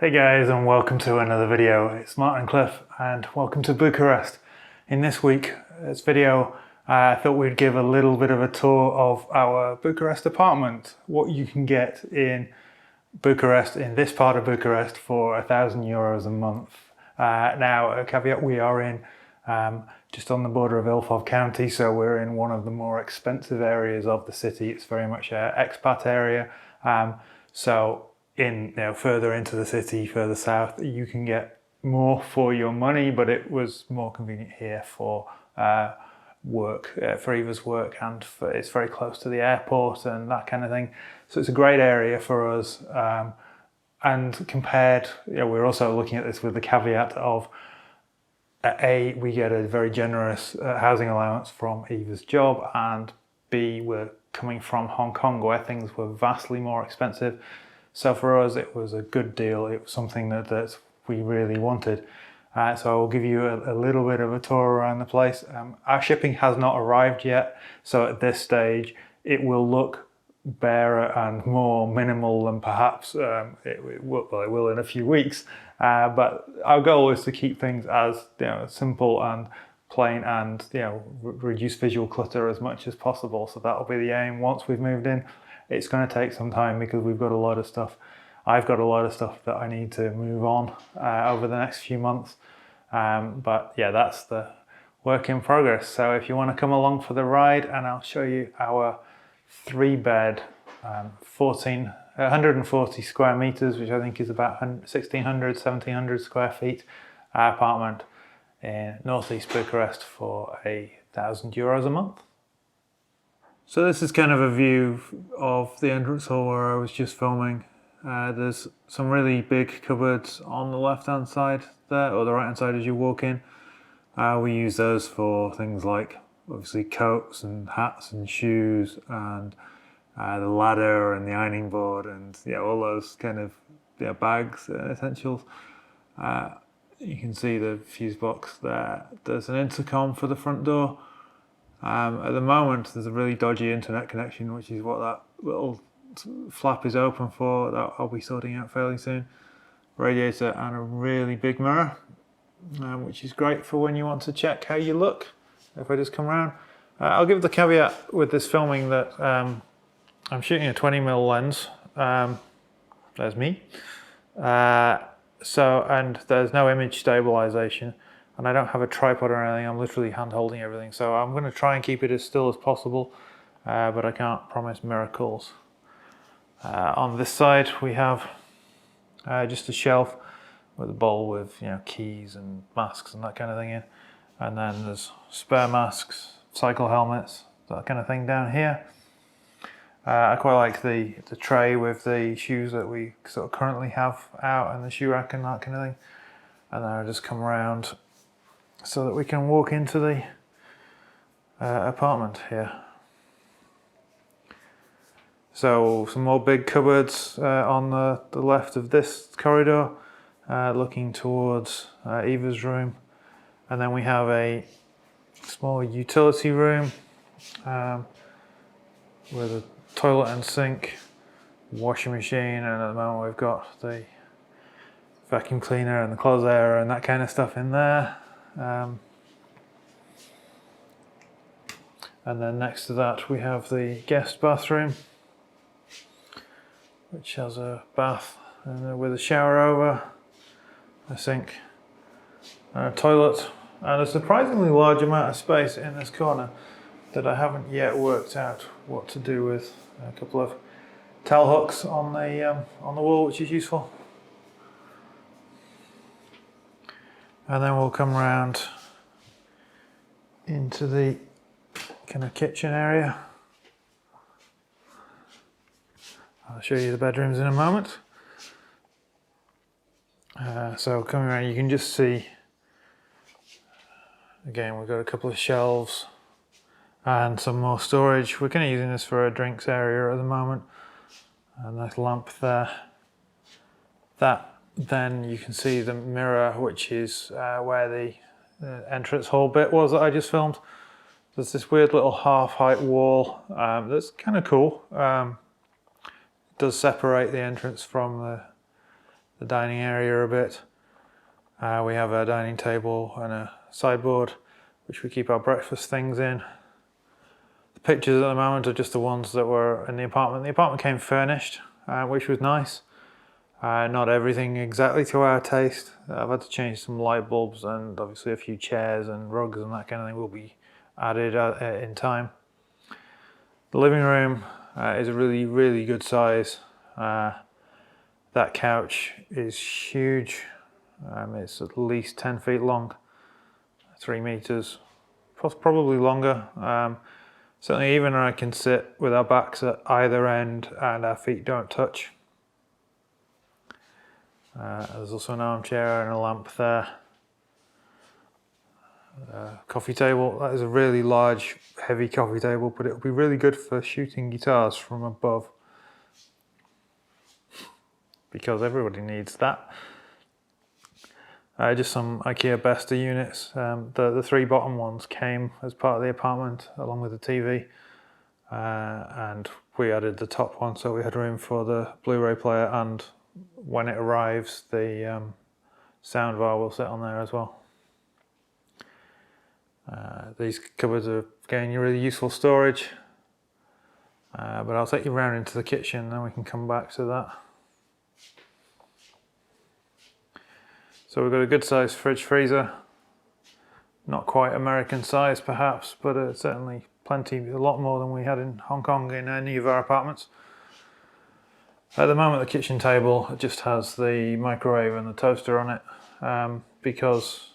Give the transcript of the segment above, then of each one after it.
Hey guys, and welcome to another video. It's Martin and Cliff, and welcome to Bucharest. In this week's video, I thought we'd give a little bit of a tour of our Bucharest apartment, what you can get in Bucharest, in this part of Bucharest, for €1,000 a month. Now, a caveat, we are in just on the border of Ilfov County, so we're in one of the more expensive areas of the city. It's very much an expat area. Further into the city, further south, you can get more for your money, but it was more convenient here for work, for Eva's work, and it's very close to the airport and that kind of thing. So it's a great area for us. And compared, we're also looking at this with the caveat of A, we get a very generous housing allowance from Eva's job, and B, we're coming from Hong Kong where things were vastly more expensive. So for us, it was a good deal. It was something that we really wanted. So I will give you a little bit of a tour around the place. Our shipping has not arrived yet. So at this stage, it will look barer and more minimal than perhaps it will in a few weeks. But our goal is to keep things as simple and plain and reduce visual clutter as much as possible. So that'll be the aim once we've moved in. It's going to take some time because we've got a lot of stuff. I've got a lot of stuff that I need to move on over the next few months. But yeah, that's the work in progress. So if you want to come along for the ride, and I'll show you our 3-bed, 140 square meters, which I think is about 1,600, 1,700 square feet apartment in northeast Bucharest for €1,000 a month. So this is kind of a view of the entrance hall where I was just filming. There's some really big cupboards on the left-hand side there, or the right-hand side as you walk in. We use those for things like, obviously, coats and hats and shoes, and the ladder and the ironing board, and all those kind of bags and essentials. You can see the fuse box there. There's an intercom for the front door. At the moment, there's a really dodgy internet connection, which is what that little flap is open for. That I'll be sorting out fairly soon. Radiator and a really big mirror, which is great for when you want to check how you look. If I just come around, I'll give the caveat with this filming that I'm shooting a 20mm lens. There's me. And there's no image stabilization. And I don't have a tripod or anything. I'm literally hand holding everything. So I'm going to try and keep it as still as possible, but I can't promise miracles. On this side, we have just a shelf with a bowl with keys and masks and that kind of thing in. And then there's spare masks, cycle helmets, that kind of thing down here. I quite like the tray with the shoes that we sort of currently have out, and the shoe rack and that kind of thing. And then I'll just come around so that we can walk into the apartment here. So some more big cupboards on the left of this corridor, looking towards Eva's room. And then we have a small utility room with a toilet and sink, washing machine, and at the moment we've got the vacuum cleaner and the clothes air and that kind of stuff in there. And then next to that we have the guest bathroom, which has a bath and with a shower over, a sink and a toilet, and a surprisingly large amount of space in this corner that I haven't yet worked out what to do with. A couple of towel hooks on the wall, which is useful. And then we'll come around into the kind of kitchen area. I'll show you the bedrooms in a moment. So coming around, you can just see, again, we've got a couple of shelves and some more storage. We're kind of using this for a drinks area at the moment. A nice lamp there. Then you can see the mirror, which is where the entrance hall bit was that I just filmed. There's this weird little half-height wall that's kind of cool. It does separate the entrance from the dining area a bit. We have a dining table and a sideboard which we keep our breakfast things in. The pictures at the moment are just the ones that were in the apartment. The apartment came furnished, which was nice. Not everything exactly to our taste. I've had to change some light bulbs, and obviously a few chairs and rugs and that kind of thing will be added in time. The living room is a really, really good size. That couch is huge. It's at least 10 feet long, 3 meters, probably longer. Certainly even I can sit with our backs at either end and our feet don't touch. There's also an armchair and a lamp there. Coffee table, that is a really large, heavy coffee table, but it'll be really good for shooting guitars from above, because everybody needs that. Just some IKEA Besta units. The 3 bottom ones came as part of the apartment along with the TV, and we added the top one so we had room for the Blu-ray player, and when it arrives the sound bar will sit on there as well. These cupboards are again really useful storage, but I'll take you around into the kitchen and then we can come back to that. So we've got a good sized fridge freezer, not quite American size perhaps, but certainly plenty, a lot more than we had in Hong Kong in any of our apartments. At the moment the kitchen table just has the microwave and the toaster on it, because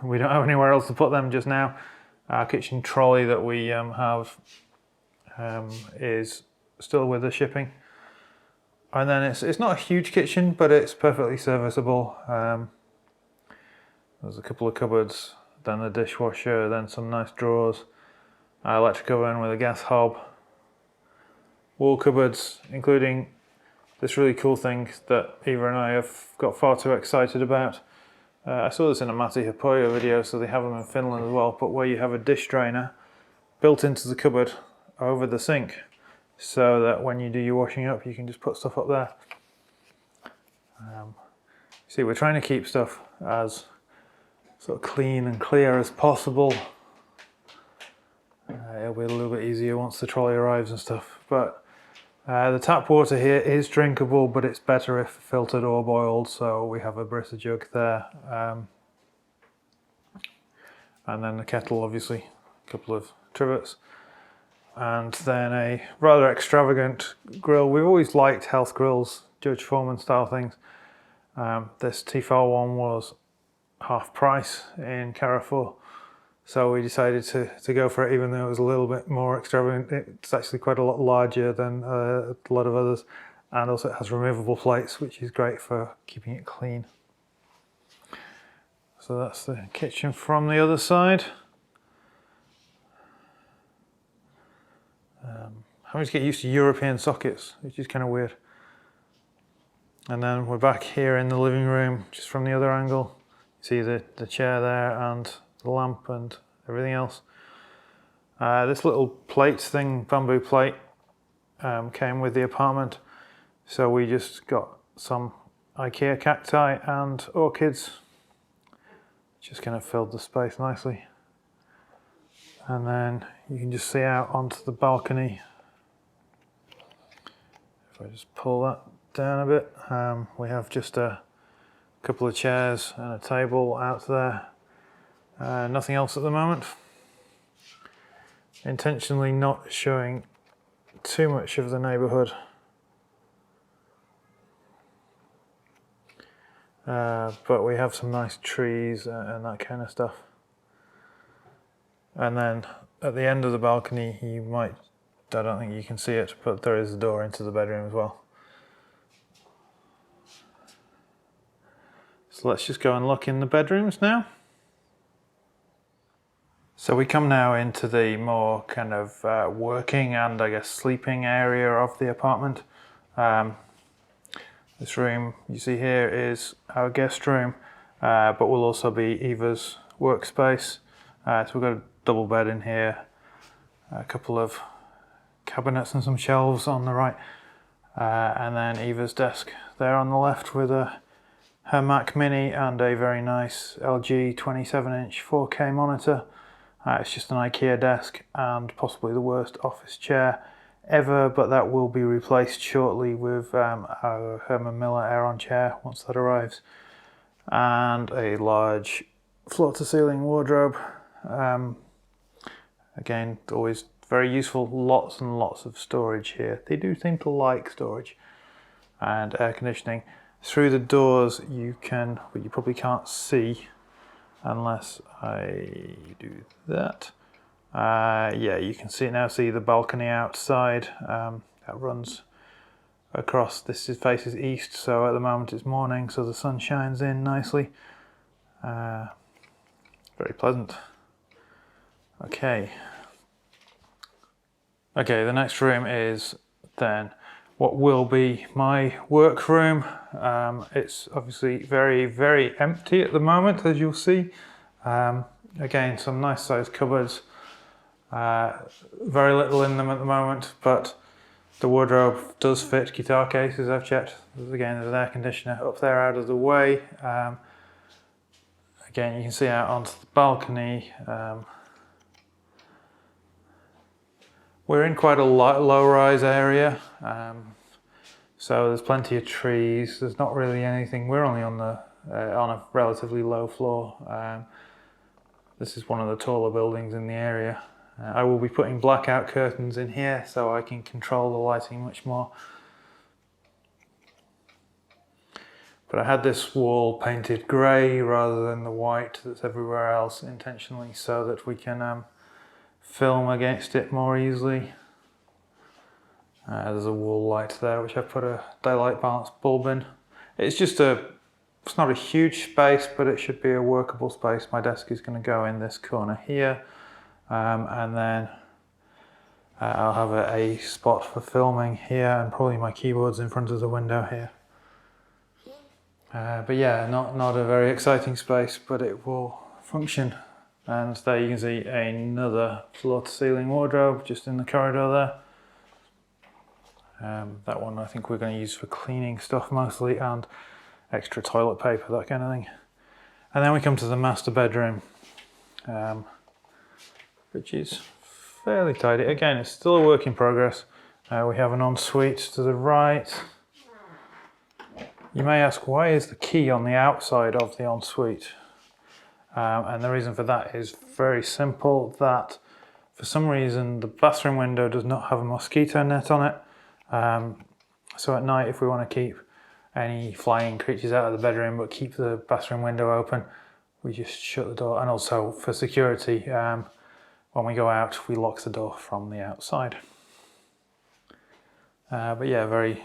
we don't have anywhere else to put them just now. Our kitchen trolley that we have is still with the shipping. And then it's not a huge kitchen, but it's perfectly serviceable. There's a couple of cupboards, then the dishwasher, then some nice drawers, electric oven with a gas hob, wall cupboards, including this really cool thing that Eva and I have got far too excited about. I saw this in a Matti Haapoja video, so they have them in Finland as well, but where you have a dish drainer built into the cupboard over the sink, so that when you do your washing up you can just put stuff up there. See, we're trying to keep stuff as sort of clean and clear as possible. It'll be a little bit easier once the trolley arrives and stuff, but the tap water here is drinkable, but it's better if filtered or boiled, so we have a Brita jug there. And then the kettle, obviously, a couple of trivets. And then a rather extravagant grill. We've always liked health grills, Judge Foreman style things. This Tefal one was half price in Carrefour, so we decided to go for it, even though it was a little bit more extravagant. It's actually quite a lot larger than a lot of others, and also it has removable plates, which is great for keeping it clean. So that's the kitchen from the other side. Having to get used to European sockets, which is kind of weird. And then we're back here in the living room, just from the other angle. See the chair there and the lamp and everything else. This little plate thing, bamboo plate, came with the apartment. So we just got some IKEA cacti and orchids. Just kind of filled the space nicely. And then you can just see out onto the balcony. If I just pull that down a bit, we have just a couple of chairs and a table out there. Nothing else at the moment. Intentionally not showing too much of the neighbourhood. But we have some nice trees and that kind of stuff. And then at the end of the balcony, I don't think you can see it, but there is a door into the bedroom as well. So let's just go and look in the bedrooms now. So we come now into the more kind of working and I guess sleeping area of the apartment. This room you see here is our guest room, but will also be Eva's workspace. So we've got a double bed in here, a couple of cabinets and some shelves on the right, and then Eva's desk there on the left with a her Mac Mini and a very nice LG 27-inch 4K monitor. It's just an IKEA desk and possibly the worst office chair ever, but that will be replaced shortly with our Herman Miller Aeron chair once that arrives. And a large floor-to-ceiling wardrobe. Again, always very useful, lots and lots of storage here. They do seem to like storage. And air conditioning. Through the doors you can, but you probably can't see unless I do that. Yeah, you can see the balcony outside. That runs across, faces east, so at the moment it's morning, so the sun shines in nicely. Very pleasant. Okay, the next room is then what will be my work room. It's obviously very, very empty at the moment, as you'll see. Again, some nice sized cupboards. Very little in them at the moment, but the wardrobe does fit guitar cases, I've checked. Again, there's an air conditioner up there out of the way. Again, you can see out onto the balcony. We're in quite a low-rise area, so there's plenty of trees. There's not really anything. We're only on a relatively low floor. This is one of the taller buildings in the area. I will be putting blackout curtains in here so I can control the lighting much more. But I had this wall painted grey rather than the white that's everywhere else intentionally, so that we can film against it more easily. There's a wall light there which I've put a daylight balance bulb in. It's not a huge space, but it should be a workable space. My desk is going to go in this corner here, and then I'll have a spot for filming here, and probably my keyboard's in front of the window here. But yeah, not a very exciting space, but it will function. And there you can see another floor-to-ceiling wardrobe just in the corridor there. That one I think we're going to use for cleaning stuff mostly, and extra toilet paper, that kind of thing. And then we come to the master bedroom, which is fairly tidy. Again, it's still a work in progress. We have an ensuite to the right. You may ask, why is the key on the outside of the ensuite? And the reason for that is very simple, that for some reason the bathroom window does not have a mosquito net on it. So at night, if we want to keep any flying creatures out of the bedroom but keep the bathroom window open, we just shut the door. And also for security, when we go out, we lock the door from the outside. But yeah, very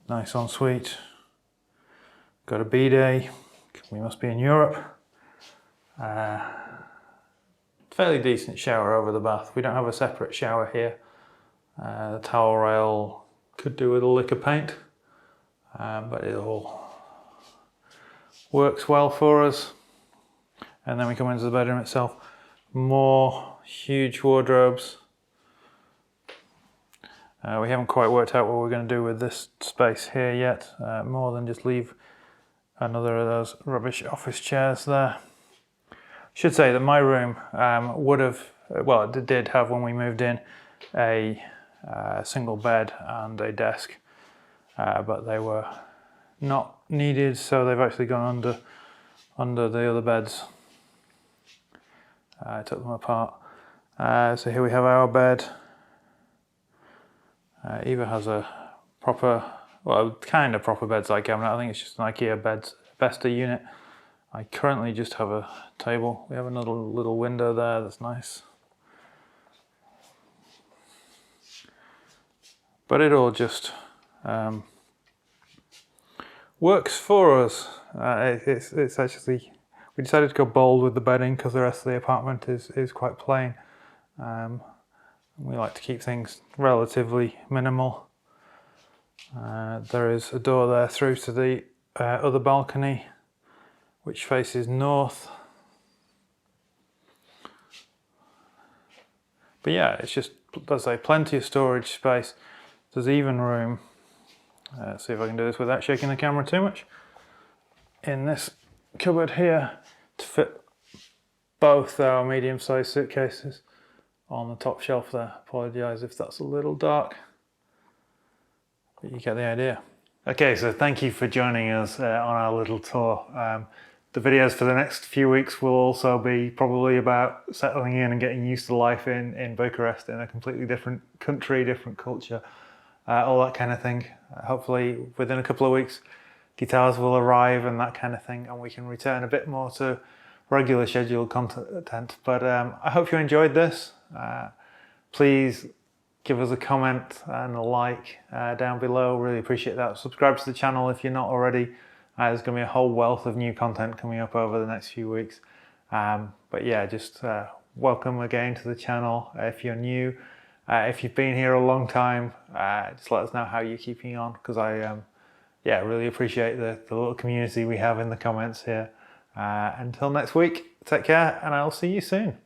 nice ensuite. Got a bidet. We must be in Europe. Fairly decent shower over the bath. We don't have a separate shower here. The towel rail could do with a lick of paint, but it all works well for us. And then we come into the bedroom itself. More huge wardrobes. We haven't quite worked out what we're going to do with this space here yet, more than just leave another of those rubbish office chairs there. Should say that my room it did have, when we moved in, a single bed and a desk, but they were not needed, so they've actually gone under the other beds. I took them apart. So here we have our bed. Eva has a proper, kind of proper bedside cabinet. I think it's just an IKEA Besta unit. I currently just have a table. We have another little window there, that's nice. But it all just works for us. It's actually, we decided to go bold with the bedding because the rest of the apartment is quite plain. We like to keep things relatively minimal. There is a door there through to the other balcony, which faces north. But yeah, it's just, there's plenty of storage space. There's even room. See if I can do this without shaking the camera too much. in this cupboard here to fit both our medium-sized suitcases on the top shelf there. Apologise if that's a little dark, but you get the idea. Okay, so thank you for joining us on our little tour. The videos for the next few weeks will also be probably about settling in and getting used to life in Bucharest, in a completely different country, different culture, all that kind of thing. Hopefully within a couple of weeks guitars will arrive and that kind of thing, and we can return a bit more to regular scheduled content. But I hope you enjoyed this. Please give us a comment and a like down below. Really appreciate that. Subscribe to the channel if you're not already. There's going to be a whole wealth of new content coming up over the next few weeks. But yeah, just welcome again to the channel if you're new. If you've been here a long time, just let us know how you're keeping on, because I really appreciate the little community we have in the comments here. Until next week, take care, and I'll see you soon.